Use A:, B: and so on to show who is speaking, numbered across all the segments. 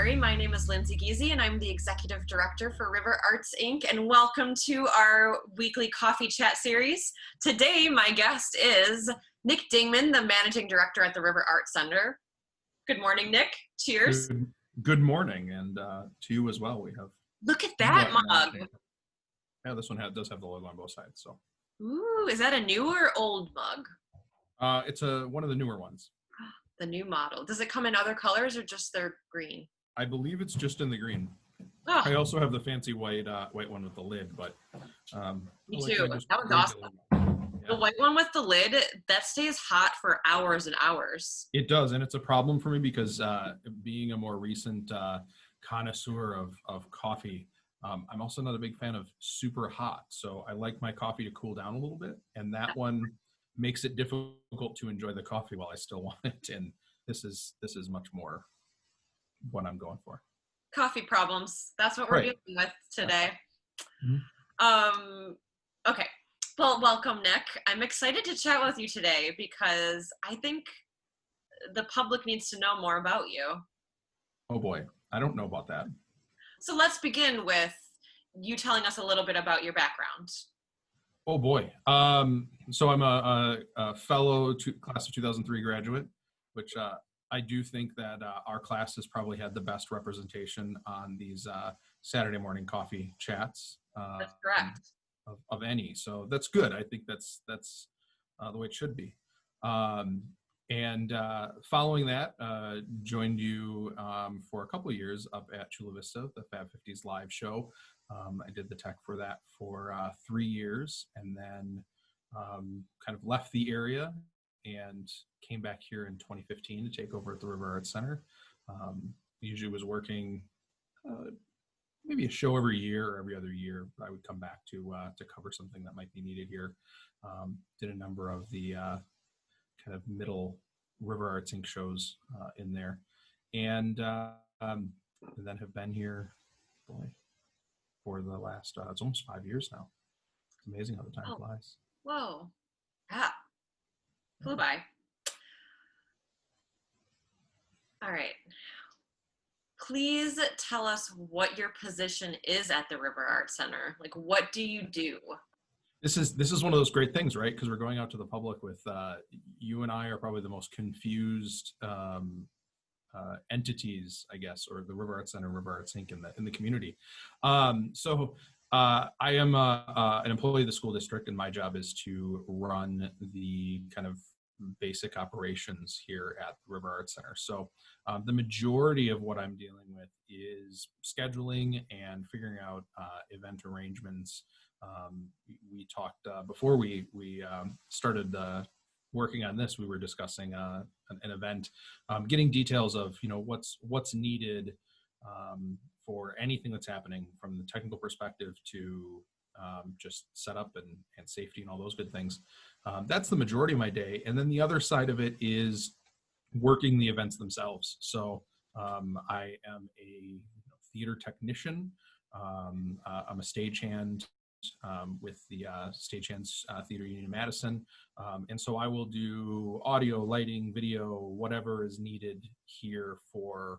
A: February. My name is Lindsay Giese, and I'm the Executive Director for River Arts, Inc., and welcome to our weekly coffee chat series. Today, my guest is Nick Dingman, the Managing Director at the River Arts Center. Good morning, Nick. Cheers.
B: Good morning, and to you as well. We have.
A: Look at that mug.
B: Yeah, this one does have the logo on both sides. So.
A: Ooh, is that a new or old mug?
B: It's one of the newer ones.
A: The new model. Does it come in other colors or just their green?
B: I believe it's just in the green.
A: Oh.
B: I also have the fancy white one with the lid, but
A: me too. That one's awesome. Yeah. The white one with the lid, that stays hot for hours and hours.
B: It does, and it's a problem for me because being a more recent connoisseur of coffee, I'm also not a big fan of super hot. So I like my coffee to cool down a little bit, and that one makes it difficult to enjoy the coffee while I still want it. And this is much more what I'm going for.
A: Coffee problems. That's what we're dealing with today.
B: Mm-hmm.
A: Okay. Well, welcome, Nick. I'm excited to chat with you today because I think the public needs to know more about you.
B: Oh boy, I don't know about that.
A: So let's begin with you telling us a little bit about your background.
B: Oh boy. So I'm a fellow class of 2003 graduate, which I do think that our class has probably had the best representation on these Saturday morning coffee chats.
A: That's correct.
B: Of any. So that's good. I think that's the way it should be. And following that, joined you for a couple of years up at Chula Vista, the Fab 50s live show. I did the tech for that for 3 years, and then kind of left the area and came back here in 2015 to take over at the River Arts Center. Usually was working maybe a show every year or every other year. I would come back to cover something that might be needed here. Did a number of the kind of middle River Arts Inc. shows in there, and then have been here, boy, for the last it's almost 5 years now. It's amazing how the time flies.
A: Whoa, yeah, flew by. All right. Please tell us what your position is at the River Arts Center. Like, what do you do?
B: This is one of those great things, right? Because we're going out to the public with you and I are probably the most confused entities, I guess, or the River Arts Center, River Arts Inc. in the community. So I am an employee of the school district, and my job is to run the kind of basic operations here at the River Arts Center. So the majority of what I'm dealing with is scheduling and figuring out event arrangements. We talked before we started working on this. We were discussing an event, getting details of what's needed for anything that's happening from the technical perspective to just setup and safety and all those good things. That's the majority of my day. And then the other side of it is working the events themselves. So I am a theater technician. I'm a stagehand with the Stagehands Theater Union in Madison. And so I will do audio, lighting, video, whatever is needed here for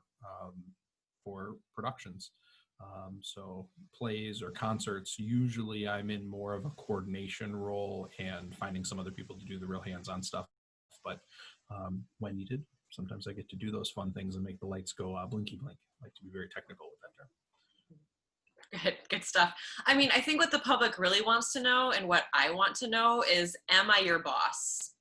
B: productions. So plays or concerts, usually I'm in more of a coordination role and finding some other people to do the real hands-on stuff. But when needed, sometimes I get to do those fun things and make the lights go blinky blink. I like to be very technical with that term.
A: Good stuff. I mean, I think what the public really wants to know and what I want to know is, am I your boss?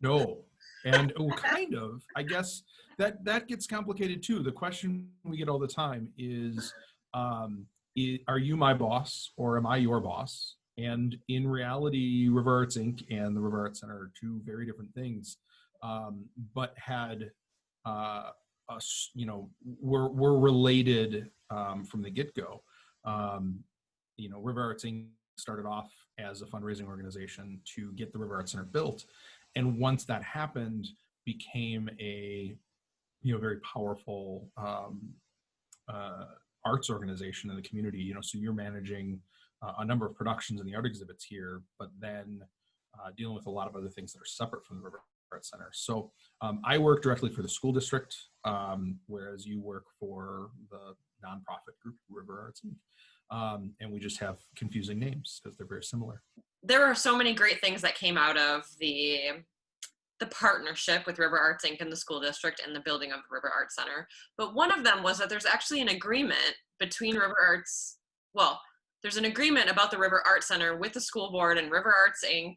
B: No. And kind of, I guess that gets complicated too. The question we get all the time is, are you my boss or am I your boss? And in reality, River Arts Inc. and the River Arts Center are two very different things, but had us, we're related from the get-go. River Arts Inc. started off as a fundraising organization to get the River Arts Center built, and once that happened, became a very powerful arts organization in the community. So you're managing a number of productions and the art exhibits here, but then dealing with a lot of other things that are separate from the River Arts Center. So I work directly for the school district, whereas you work for the nonprofit group, River Arts Inc. And we just have confusing names because they're very similar.
A: There are so many great things that came out of the partnership with River Arts Inc. and the school district and the building of the River Arts Center. But one of them was that there's actually an agreement between River Arts, well, there's an agreement about the River Arts Center with the school board and River Arts Inc.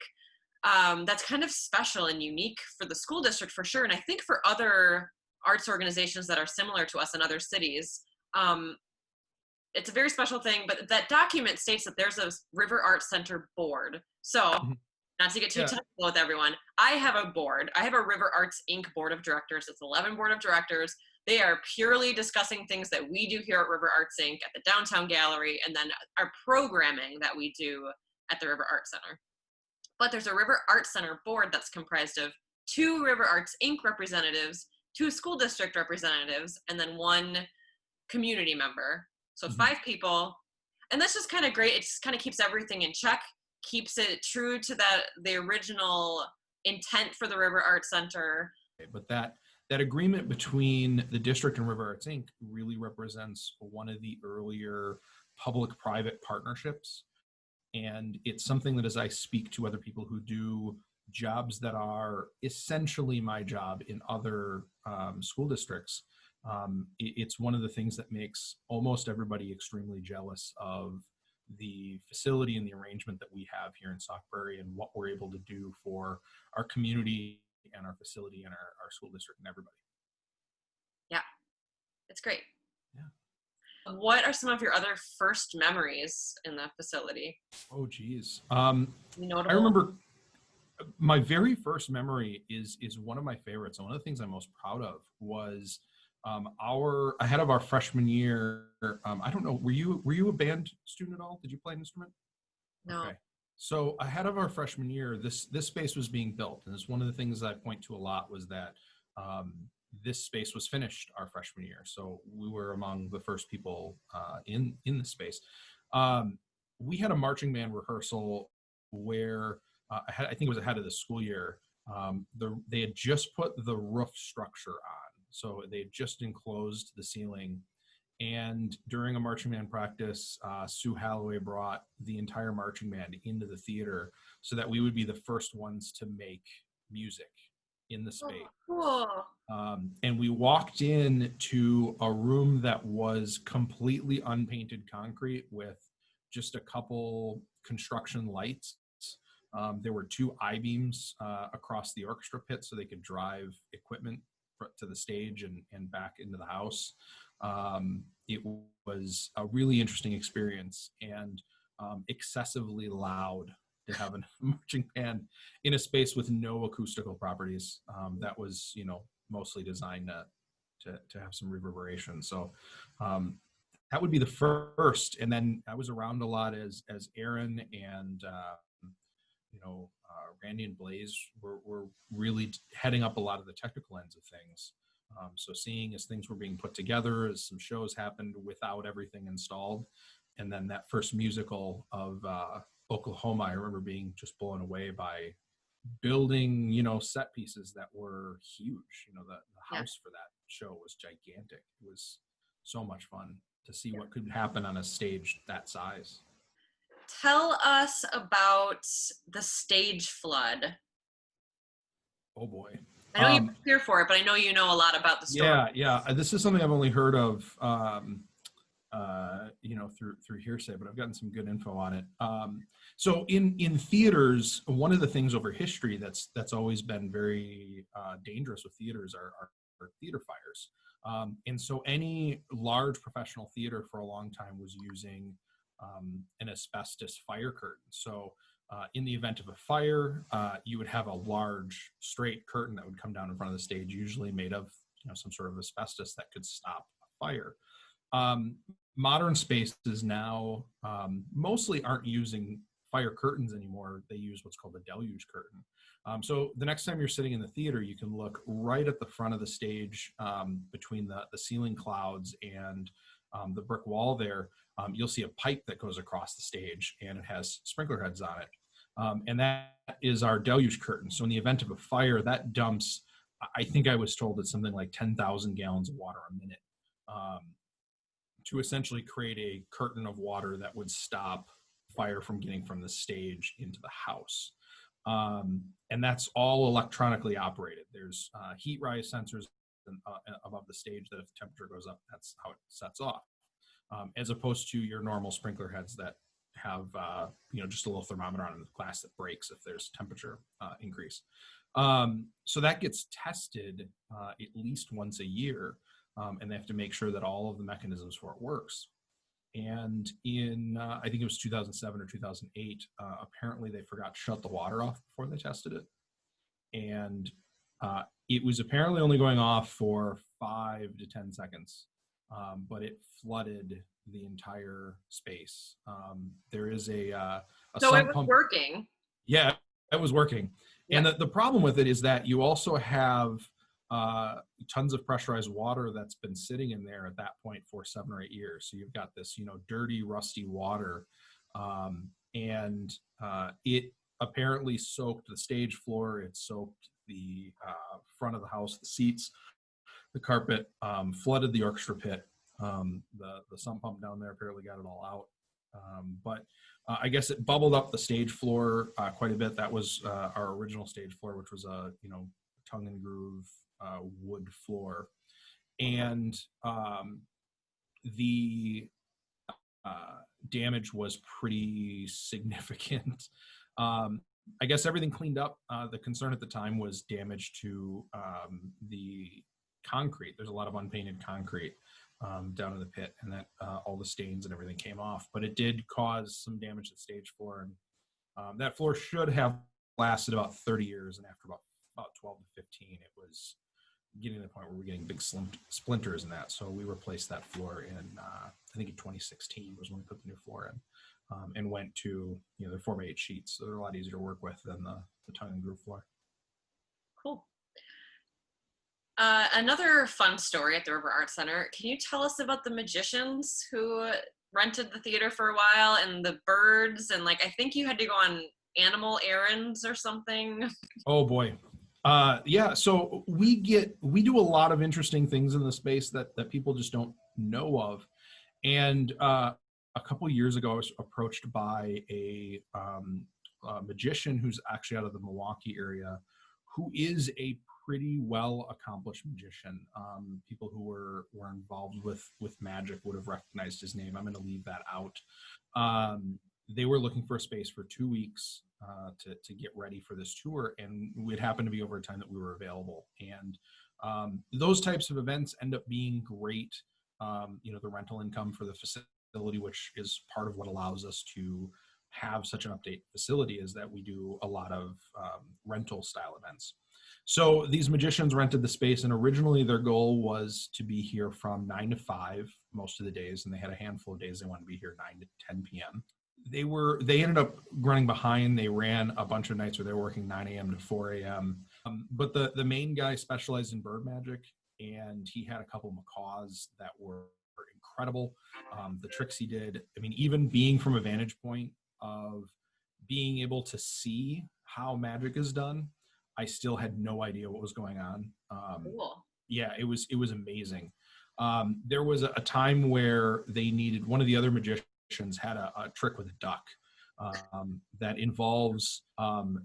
A: That's kind of special and unique for the school district for sure. And I think for other arts organizations that are similar to us in other cities, it's a very special thing, but that document states that there's a River Arts Center board. So not to get too technical with everyone, I have a board. I have a River Arts Inc. board of directors. It's 11 board of directors. They are purely discussing things that we do here at River Arts Inc. at the Downtown Gallery, and then our programming that we do at the River Arts Center. But there's a River Arts Center board that's comprised of 2 River Arts Inc. representatives, 2 school district representatives, and then 1 community member. So 5 people. And that's just kind of great. It just kind of keeps everything in check, keeps it true to the original intent for the River Arts Center.
B: But that agreement between the district and River Arts Inc. really represents one of the earlier public-private partnerships. And it's something that as I speak to other people who do jobs that are essentially my job in other school districts, it's one of the things that makes almost everybody extremely jealous of the facility and the arrangement that we have here in Sauk Prairie and what we're able to do for our community and our facility and our school district and everybody.
A: Yeah, it's great.
B: Yeah.
A: What are some of your other first memories in the facility?
B: Oh, geez.
A: Notable?
B: I remember my very first memory is one of my favorites. And one of the things I'm most proud of was ahead of our freshman year. I don't know, were you a band student at all? Did you play an instrument?
A: No.
B: Okay. So ahead of our freshman year, this space was being built, and it's one of the things I point to a lot was that this space was finished our freshman year. So we were among the first people in the space. We had a marching band rehearsal where I think it was ahead of the school year. They had just put the roof structure on, so they had just enclosed the ceiling. And during a marching band practice, Sue Halloway brought the entire marching band into the theater so that we would be the first ones to make music in the space.
A: Oh, cool.
B: And we walked in to a room that was completely unpainted concrete with just a couple construction lights. There were 2 I-beams across the orchestra pit so they could drive equipment to the stage and back into the house. It was a really interesting experience and excessively loud to have a marching band in a space with no acoustical properties. That was, mostly designed to have some reverberation. So that would be the first. And then I was around a lot as Aaron and Randy and Blaze were really heading up a lot of the technical ends of things. So seeing as things were being put together, as some shows happened without everything installed, and then that first musical of Oklahoma, I remember being just blown away by building, set pieces that were huge. The house for that show was gigantic. It was so much fun to see what could happen on a stage that size.
A: Tell us about the stage flood.
B: Oh boy.
A: I know you're here for it, but I know you know a lot about the story.
B: Yeah. This is something I've only heard of, through hearsay, but I've gotten some good info on it. So in theaters, one of the things over history that's always been very dangerous with theaters are theater fires. And so any large professional theater for a long time was using an asbestos fire curtain. So in the event of a fire, you would have a large straight curtain that would come down in front of the stage, usually made of some sort of asbestos that could stop a fire. Modern spaces now mostly aren't using fire curtains anymore. They use what's called a deluge curtain. So the next time you're sitting in the theater, you can look right at the front of the stage between the ceiling clouds and the brick wall there. You'll see a pipe that goes across the stage and it has sprinkler heads on it. And that is our deluge curtain. So in the event of a fire, that dumps, I think I was told it's something like 10,000 gallons of water a minute, um, to essentially create a curtain of water that would stop fire from getting from the stage into the house. And that's all electronically operated. There's heat rise sensors above the stage that if the temperature goes up, that's how it sets off, as opposed to your normal sprinkler heads that have just a little thermometer on the glass that breaks if there's temperature increase. So that gets tested at least once a year, and they have to make sure that all of the mechanisms for it works. And in I think it was 2007 or 2008, apparently they forgot to shut the water off before they tested it, and it was apparently only going off for 5 to 10 seconds, but it flooded the entire space. There is a
A: So it
B: sump
A: was
B: pump.
A: working.
B: Yeah, it was working.
A: Yep.
B: And the problem with it is that you also have tons of pressurized water that's been sitting in there at that point for 7 or 8 years. So you've got this, dirty, rusty water. And it apparently soaked the stage floor. It soaked the front of the house, the seats, the carpet, flooded the orchestra pit. The sump pump down there apparently got it all out. But I guess it bubbled up the stage floor quite a bit. That was our original stage floor, which was a tongue and groove wood floor, and the damage was pretty significant. I guess everything cleaned up. The concern at the time was damage to the concrete. There's a lot of unpainted concrete down in the pit, and that all the stains and everything came off. But it did cause some damage to the stage floor, and that floor should have lasted about 30 years. And after about 12 to 15, it was getting to the point where we're getting big splinters in that. So we replaced that floor in I think in 2016 was when we put the new floor in, and went to they're 4x8 sheets, so they're a lot easier to work with than the tongue and groove floor.
A: Cool. Another fun story at the River Arts Center. Can you tell us about the magicians who rented the theater for a while, and the birds, and I think you had to go on animal errands or something?
B: Oh boy. Yeah, so we do a lot of interesting things in the space that people just don't know of. And a couple of years ago, I was approached by a magician who's actually out of the Milwaukee area, who is a pretty well accomplished magician. People who were involved with magic would have recognized his name. I'm going to leave that out. They were looking for a space for 2 weeks to get ready for this tour, and it happened to be over a time that we were available. And those types of events end up being great. The rental income for the facility, which is part of what allows us to have such an update facility, is that we do a lot of rental style events. So these magicians rented the space, and originally their goal was to be here from 9 to 5 most of the days, and they had a handful of days they wanted to be here 9 to 10 p.m. They ended up running behind. They ran a bunch of nights where they were working 9 a.m. to 4 a.m. But the main guy specialized in bird magic, and he had a couple macaws that were incredible. The tricks he did, I mean, even being from a vantage point of being able to see how magic is done, I still had no idea what was going on.
A: Cool.
B: Yeah, it was amazing. There was a time where they needed, one of the other magicians had a trick with a duck that involves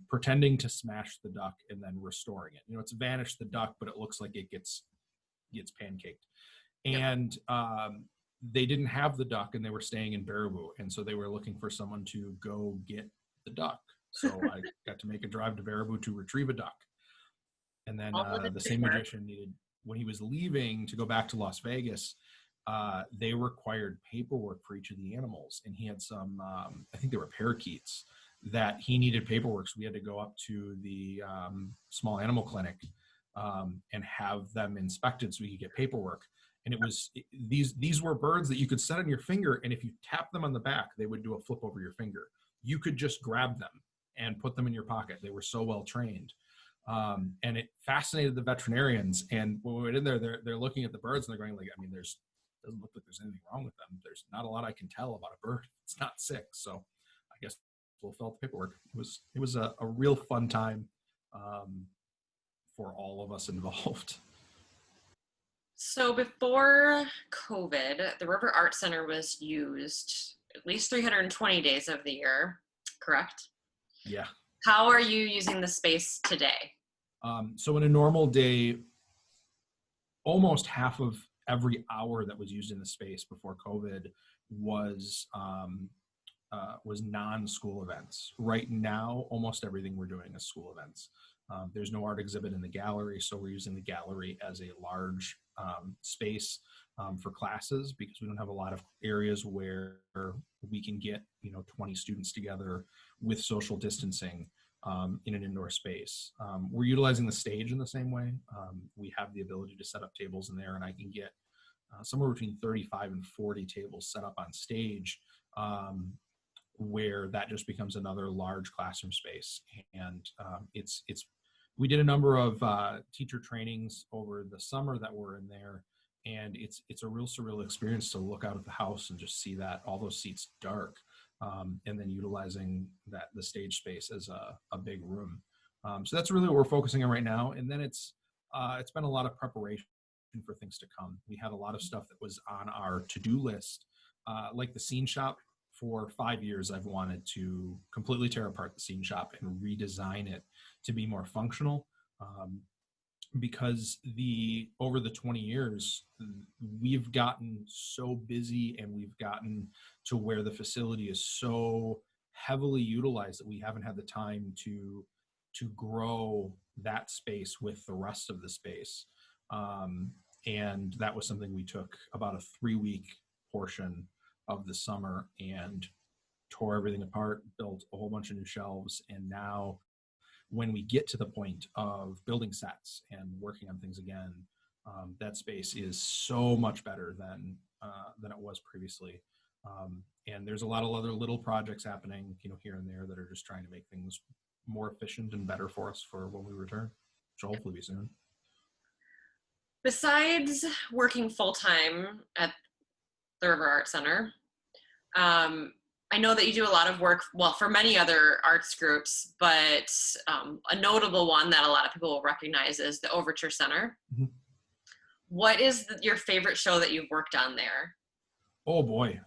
B: pretending to smash the duck and then restoring it. It's vanished the duck, but it looks like it gets pancaked. And they didn't have the duck, and they were staying in Baraboo, and so they were looking for someone to go get the duck. So I got to make a drive to Baraboo to retrieve a duck. And then the same magician needed, when he was leaving to go back to Las Vegas, they required paperwork for each of the animals. And he had some, I think they were parakeets, that he needed paperwork. So we had to go up to the small animal clinic and have them inspected so we could get paperwork. And these were birds that you could set on your finger, and if you tap them on the back, they would do a flip over your finger. You could just grab them and put them in your pocket. They were so well trained. And it fascinated the veterinarians. And when we went in there, they're looking at the birds, and they're going doesn't look like there's anything wrong with them. There's not a lot I can tell about a bird. It's not sick. So I guess we'll fill out the paperwork. It was a real fun time for all of us involved.
A: So before COVID, the River Art Center was used at least 320 days of the year, correct?
B: Yeah.
A: How are you using the space today?
B: So in a normal day, almost half of every hour that was used in the space before COVID was non-school events. Right now, almost everything we're doing is school events. There's no art exhibit in the gallery, so we're using the gallery as a large space for classes, because we don't have a lot of areas where we can get 20 students together with social distancing in an indoor space. We're utilizing the stage in the same way. We have the ability to set up tables in there, and I can get somewhere between 35 and 40 tables set up on stage, where that just becomes another large classroom space. And we did a number of teacher trainings over the summer that were in there, and it's a real surreal experience to look out at the house and just see that all those seats dark, and then utilizing the stage space as a big room. So that's really what we're focusing on right now. And then it's been a lot of preparation for things to come. We had a lot of stuff that was on our to-do list, like the scene shop. For 5 years, I've wanted to completely tear apart the scene shop and redesign it to be more functional, because over the 20 years, we've gotten so busy and we've gotten to where the facility is so heavily utilized that we haven't had the time to grow that space with the rest of the space. And that was something we took about a 3-week portion of the summer and tore everything apart, built a whole bunch of new shelves. And now when we get to the point of building sets and working on things again, that space is so much better than it was previously. And there's a lot of other little projects happening, here and there, that are just trying to make things more efficient and better for us for when we return, which will hopefully be soon.
A: Besides working full-time at the River Art Center, I know that you do a lot of work, well, for many other arts groups, but a notable one that a lot of people will recognize is the Overture Center. Mm-hmm. What is your favorite show that you've worked on there?
B: Oh boy.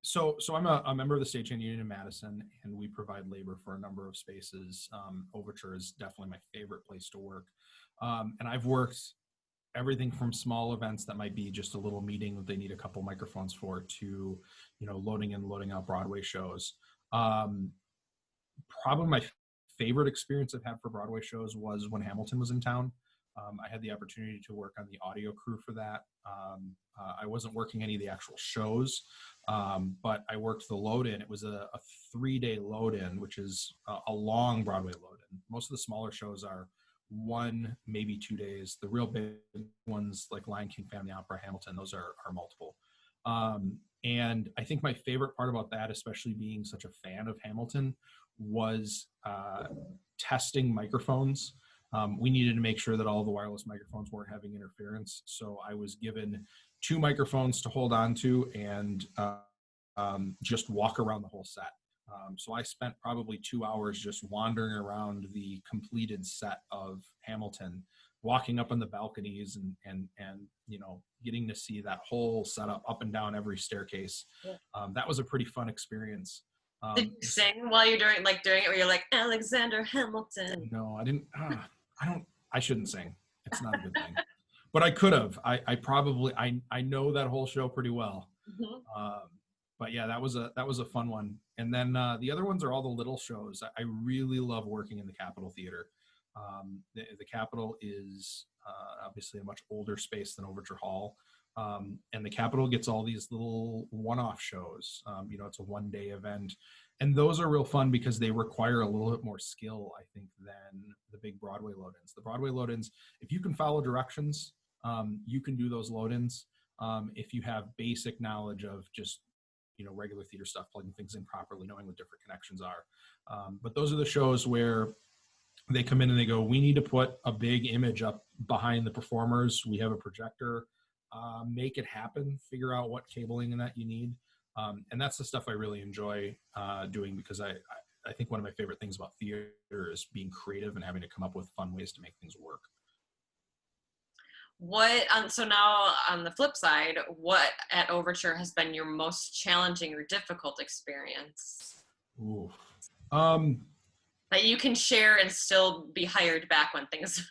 B: So I'm a member of the Stagehand Union in Madison, and we provide labor for a number of spaces. Overture is definitely my favorite place to work. And I've worked everything from small events that might be just a little meeting that they need a couple microphones for, to, loading and loading out Broadway shows. Probably my favorite experience I've had for Broadway shows was when Hamilton was in town. I had the opportunity to work on the audio crew for that. I wasn't working any of the actual shows, but I worked the load-in. It was a 3-day load-in, which is a long Broadway load-in. Most of the smaller shows are 1, maybe 2 days. The real big ones, like Lion King, Family Opera, Hamilton, those are multiple. And I think my favorite part about that, especially being such a fan of Hamilton, was testing microphones. We needed to make sure that all the wireless microphones weren't having interference. So I was given 2 microphones to hold on to and just walk around the whole set. So I spent probably 2 hours just wandering around the completed set of Hamilton, walking up on the balconies and getting to see that whole setup up and down every staircase. That was a pretty fun experience.
A: Did you sing while you're doing it where you're like, Alexander Hamilton?
B: No, I didn't. I shouldn't sing. It's not a good thing. But I could have. I know that whole show pretty well. Mm-hmm. But yeah, that was a fun one. And then the other ones are all the little shows. I really love working in the Capitol Theater. The Capitol is obviously a much older space than Overture Hall. And the Capitol gets all these little one-off shows. It's a 1-day event. And those are real fun because they require a little bit more skill, I think, than the big Broadway load-ins. The Broadway load-ins, if you can follow directions, you can do those load-ins. If you have basic knowledge of just regular theater stuff, plugging things in properly, knowing what different connections are. But those are the shows where they come in and they go, we need to put a big image up behind the performers. We have a projector. Make it happen. Figure out what cabling and that you need. And that's the stuff I really enjoy doing, because I think one of my favorite things about theater is being creative and having to come up with fun ways to make things work.
A: So now on the flip side, what at Overture has been your most challenging or difficult experience
B: Ooh.
A: that you can share and still be hired back when things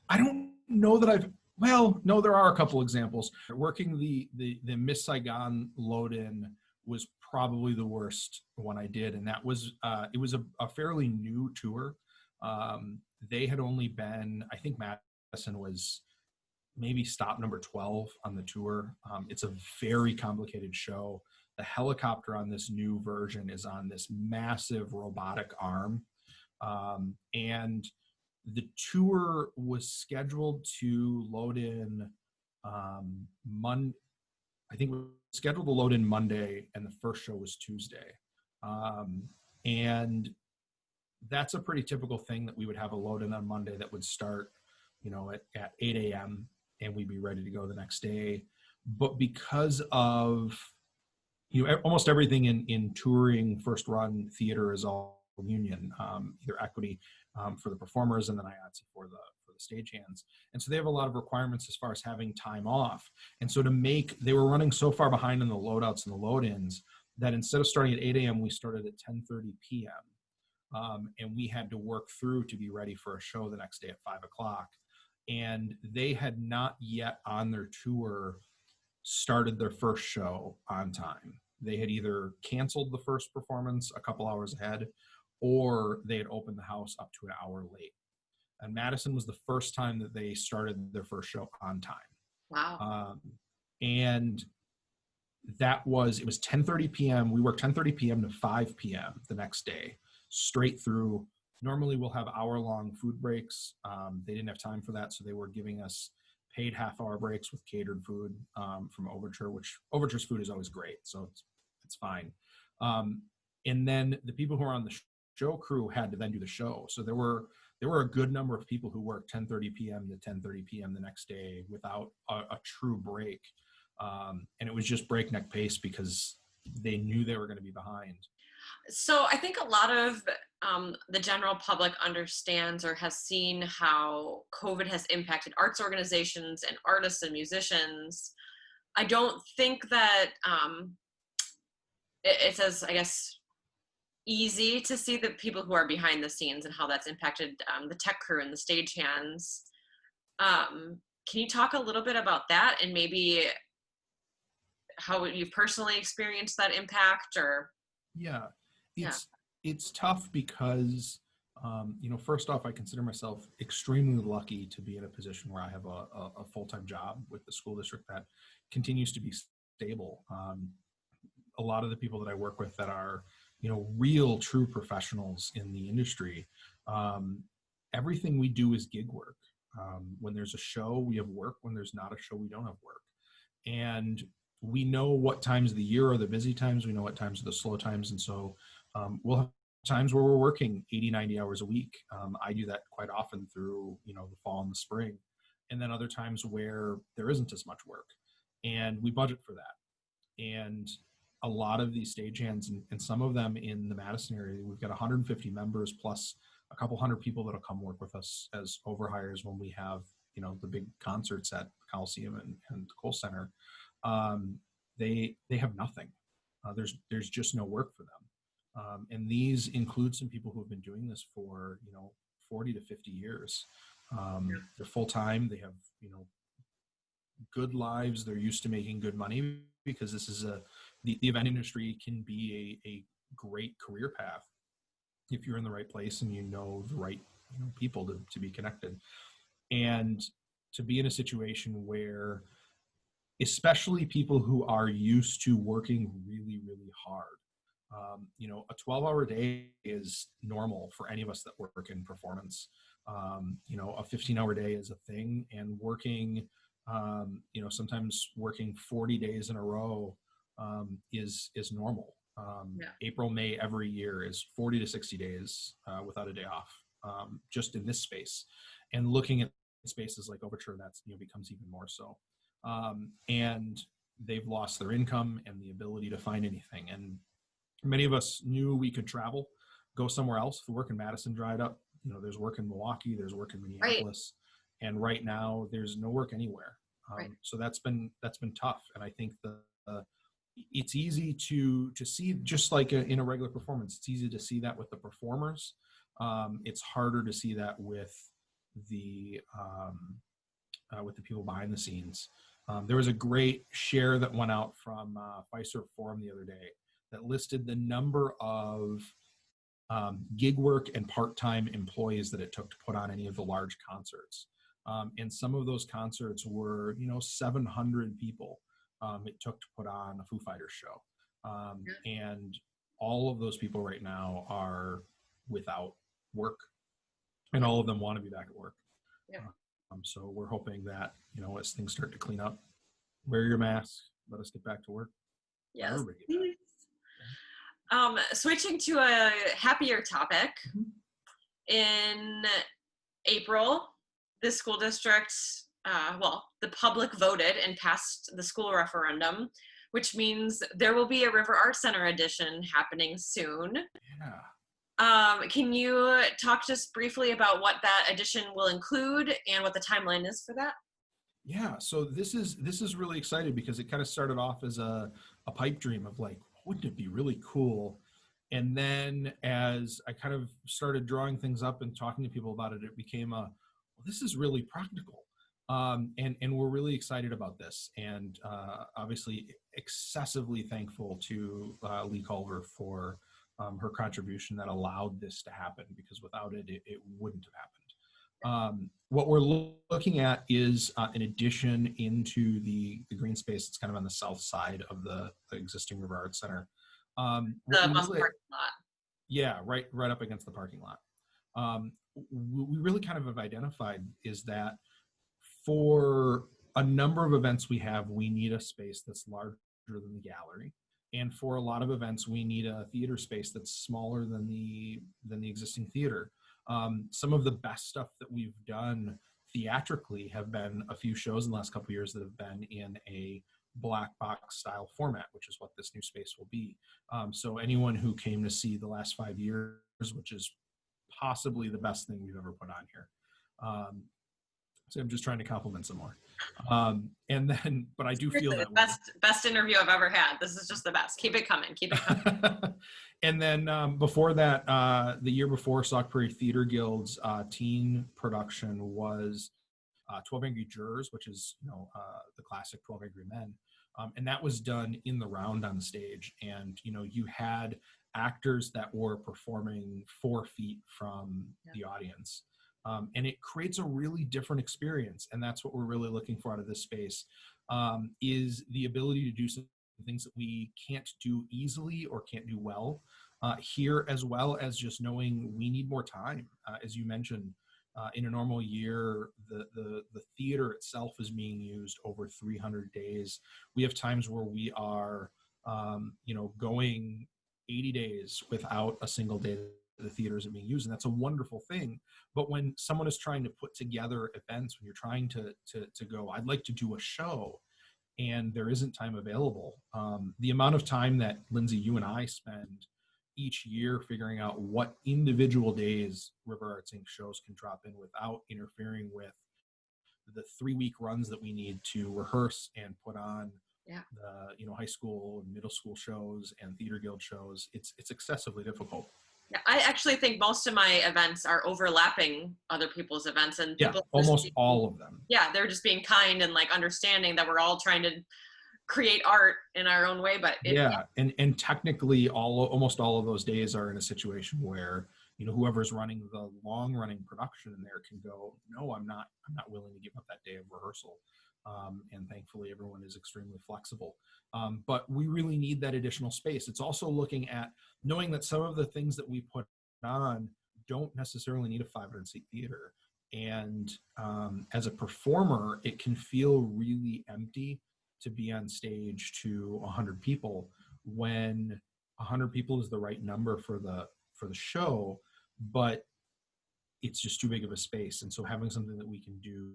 B: I don't know that well, no, there are a couple examples. Working the Miss Saigon load-in was probably the worst one I did. And that was, it was a fairly new tour. They had only been, I think Madison was maybe stop number 12 on the tour. It's a very complicated show. The helicopter on this new version is on this massive robotic arm. And the tour was scheduled to load in I think it was scheduled to load in Monday, and the first show was Tuesday. And that's a pretty typical thing, that we would have a load in on Monday that would start, at 8 a.m. and we'd be ready to go the next day. But because of, almost everything in touring first run theater is all union, either equity for the performers and then IATSE for the stagehands. And so they have a lot of requirements as far as having time off. And so they were running so far behind in the loadouts and the load-ins that instead of starting at 8 a.m., we started at 10:30 p.m. And we had to work through to be ready for a show the next day at 5 o'clock. And they had not yet on their tour started their first show on time. They had either canceled the first performance a couple hours ahead, or they had opened the house up to an hour late. And Madison was the first time that they started their first show on time.
A: Wow.
B: And it was 10:30 p.m. We worked 10:30 p.m. to 5 p.m. the next day, straight through. Normally we'll have hour-long food breaks. They didn't have time for that, so they were giving us paid half-hour breaks with catered food from Overture, which Overture's food is always great, so it's fine. And then the people who are on the show crew had to then do the show. So there were a good number of people who worked 10:30 p.m. to 10:30 p.m. the next day without a true break. And it was just breakneck pace because they knew they were going to be behind.
A: So I think a lot of the general public understands or has seen how COVID has impacted arts organizations and artists and musicians. I don't think that it's as, I guess, easy to see the people who are behind the scenes and how that's impacted the tech crew and the stagehands. Can you talk a little bit about that and maybe how you've personally experienced that impact? Or
B: it's tough because first off, I consider myself extremely lucky to be in a position where I have a full-time job with the school district that continues to be stable. A lot of the people that I work with that are real true professionals in the industry, everything we do is gig work. When there's a show, we have work. When there's not a show, we don't have work. And we know what times of the year are the busy times. We know what times are the slow times. And so we'll have times where we're working 80, 90 hours a week. I do that quite often through, the fall and the spring. And then other times where there isn't as much work. And we budget for that. And a lot of these stagehands, and some of them in the Madison area, we've got 150 members plus a couple hundred people that'll come work with us as overhires when we have, the big concerts at the Coliseum and the Kohl Center. They have nothing. There's just no work for them. And these include some people who have been doing this for, 40 to 50 years. They're full-time. They have, good lives. They're used to making good money because this is the event industry can be a great career path if you're in the right place and the right people to be connected. And to be in a situation where, especially people who are used to working really, really hard, a 12-hour day is normal for any of us that work in performance. A 15-hour day is a thing, and working, sometimes working 40 days in a row is normal. April, May every year is 40 to 60 days without a day off, just in this space. And looking at spaces like Overture, that's becomes even more so. And they've lost their income and the ability to find anything. And many of us knew we could travel, go somewhere else. The work in Madison dried up. There's work in Milwaukee, there's work in Minneapolis, and right now there's no work anywhere. So that's been tough. And I think it's easy to see, just like in a regular performance, it's easy to see that with the performers. It's harder to see that with the people behind the scenes. There was a great share that went out from Fiserv Forum the other day that listed the number of gig work and part-time employees that it took to put on any of the large concerts. And some of those concerts were, 700 people it took to put on a Foo Fighters show. And all of those people right now are without work, and all of them want to be back at work.
A: Yeah.
B: So we're hoping that, as things start to clean up, wear your mask, let us get back to work.
A: Yes. Switching to a happier topic, in April, the school district, the public voted and passed the school referendum, which means there will be a River Arts Center edition happening soon.
B: Yeah.
A: Can you talk just briefly about what that edition will include and what the timeline is for that?
B: Yeah, so this is really exciting because it kind of started off as a pipe dream of like, wouldn't it be really cool? And then as I kind of started drawing things up and talking to people about it, it became this is really practical. And we're really excited about this. And obviously excessively thankful to Lee Culver for her contribution that allowed this to happen, because without it, it wouldn't have happened. What we're looking at is an addition into the green space. It's kind of on the south side of the existing River Arts Center.
A: The bus parking lot.
B: Yeah, right up against the parking lot. We really kind of have identified is that for a number of events we have, we need a space that's larger than the gallery. And for a lot of events, we need a theater space that's smaller than the existing theater. Some of the best stuff that we've done theatrically have been a few shows in the last couple of years that have been in a black box style format, which is what this new space will be. So anyone who came to see the last 5 years, which is possibly the best thing we've ever put on here. So I'm just trying to compliment some more. And then, but I do feel that
A: best interview I've ever had. This is just the best. Keep it coming. Keep it coming.
B: And then before that, the year before, Sauk Prairie Theater Guild's teen production was 12 Angry Jurors, which is the classic 12 Angry Men. And that was done in the round on the stage. And, you had actors that were performing 4 feet from the audience. And it creates a really different experience. And that's what we're really looking for out of this space, is the ability to do some things that we can't do easily or can't do well here, as well as just knowing we need more time. As you mentioned, in a normal year, the theater itself is being used over 300 days. We have times where we are, going 80 days without a single day the theaters are being used, and that's a wonderful thing. But when someone is trying to put together events, when you're trying to go, I'd like to do a show, and there isn't time available, the amount of time that Lindsay, you and I spend each year figuring out what individual days River Arts Inc. shows can drop in without interfering with the 3-week runs that we need to rehearse and put on the high school and middle school shows and theater guild shows, it's excessively difficult.
A: Yeah, I actually think most of my events are overlapping other people's events, and people
B: almost all of them.
A: Yeah, they're just being kind and like understanding that we're all trying to create art in our own way. But
B: and technically, almost all of those days are in a situation where whoever's running the long running production in there can go, no, I'm not willing to give up that day of rehearsal. And thankfully, everyone is extremely flexible. But we really need that additional space. It's also looking at knowing that some of the things that we put on don't necessarily need a 500-seat theater. And as a performer, it can feel really empty to be on stage to 100 people when 100 people is the right number for the show, but it's just too big of a space. And so having something that we can do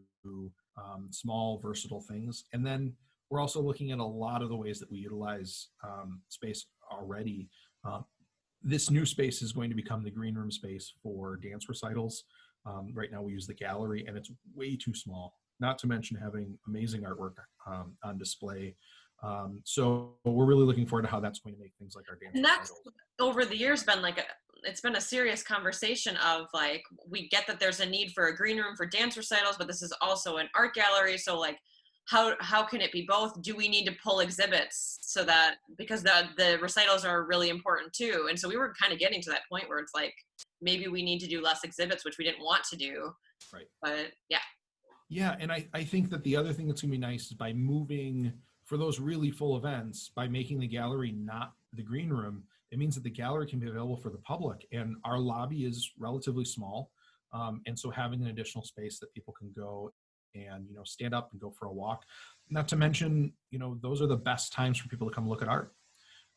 B: small, versatile things. And then we're also looking at a lot of the ways that we utilize space already. This new space is going to become the green room space for dance recitals. Right now we use the gallery, and it's way too small, not to mention having amazing artwork on display. So we're really looking forward to how that's going to make things like our dance
A: And that's
B: recitals.
A: over the years been like it's been a serious conversation of like, we get that there's a need for a green room for dance recitals, but this is also an art gallery. So like, how can it be both? Do we need to pull exhibits so that, because the recitals are really important too? And so we were kind of getting to that point where it's like, maybe we need to do less exhibits, which we didn't want to do.
B: Right.
A: But yeah.
B: Yeah, and I think that the other thing that's going to be nice is by moving for those really full events, by making the gallery not the green room, it means that the gallery can be available for the public. And our lobby is relatively small. And so having an additional space that people can go and, stand up and go for a walk, not to mention, those are the best times for people to come look at art.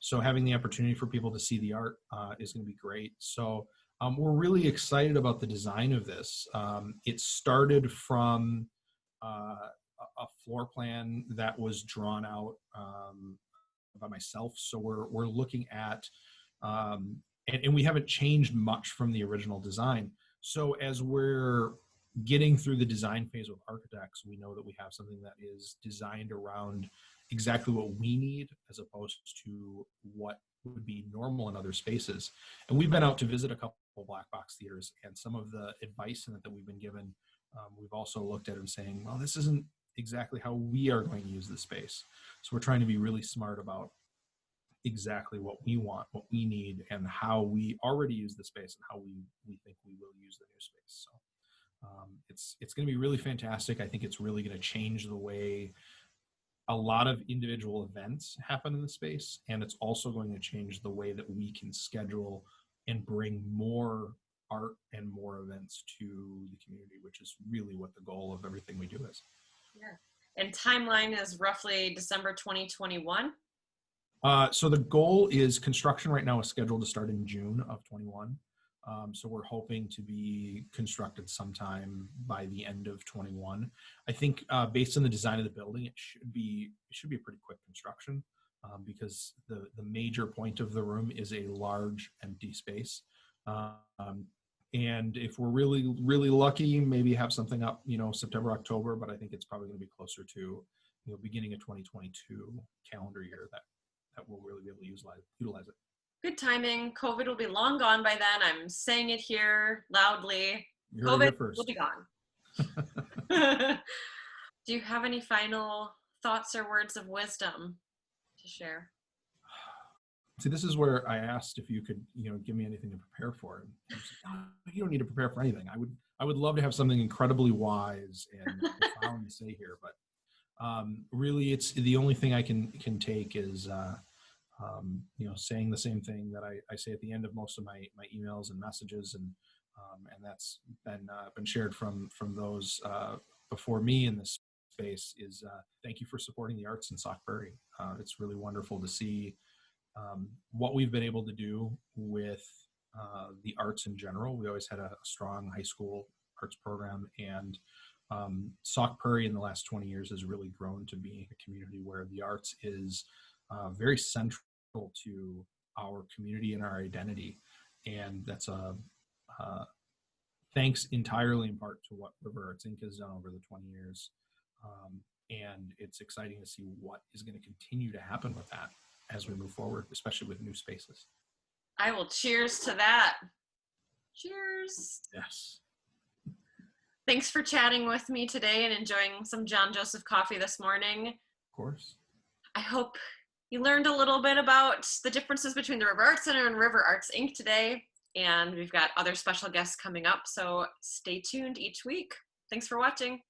B: So having the opportunity for people to see the art is going to be great. So we're really excited about the design of this. It started from a floor plan that was drawn out by myself. So we're looking at, and we haven't changed much from the original design. So as we're getting through the design phase with architects, we know that we have something that is designed around exactly what we need as opposed to what would be normal in other spaces. And we've been out to visit a couple black box theaters, and some of the advice that we've been given, we've also looked at and saying, well, this isn't exactly how we are going to use the space. So we're trying to be really smart about exactly what we want, what we need, and how we already use the space and how we think we will use the new space. So it's going to be really fantastic. I think it's really going to change the way a lot of individual events happen in the space, and it's also going to change the way that we can schedule and bring more art and more events to the community, which is really what the goal of everything we do is.
A: Yeah. And timeline is roughly December 2021.
B: So the goal is construction right now is scheduled to start in June of 21. So we're hoping to be constructed sometime by the end of 21. I think based on the design of the building, it should be a pretty quick construction because the major point of the room is a large empty space. And if we're really, really lucky, maybe have something up, September, October, but I think it's probably going to be closer to, beginning of 2022 calendar year that we'll really be able to utilize it.
A: Good timing. COVID will be long gone by then. I'm saying it here loudly.
B: COVID
A: will be gone. Do you have any final thoughts or words of wisdom to share?
B: See, this is where I asked if you could, give me anything to prepare for. And you said, no, you don't need to prepare for anything. I would love to have something incredibly wise and profound to say here, but really, it's the only thing I can take is saying the same thing that I say at the end of most of my emails and messages, and that's been shared from those before me in this space is thank you for supporting the arts in Sauk Prairie. It's really wonderful to see what we've been able to do with the arts in general. We always had a strong high school arts program, and Sauk Prairie in the last 20 years has really grown to be a community where the arts is very central to our community and our identity. And that's thanks entirely in part to what River Arts Inc. has done over the 20 years. And it's exciting to see what is going to continue to happen with that as we move forward, especially with new spaces.
A: I will cheers to that. Cheers.
B: Yes.
A: Thanks for chatting with me today and enjoying some John Joseph coffee this morning.
B: Of course.
A: I hope you learned a little bit about the differences between the River Arts Center and River Arts Inc. today. And we've got other special guests coming up, so stay tuned each week. Thanks for watching.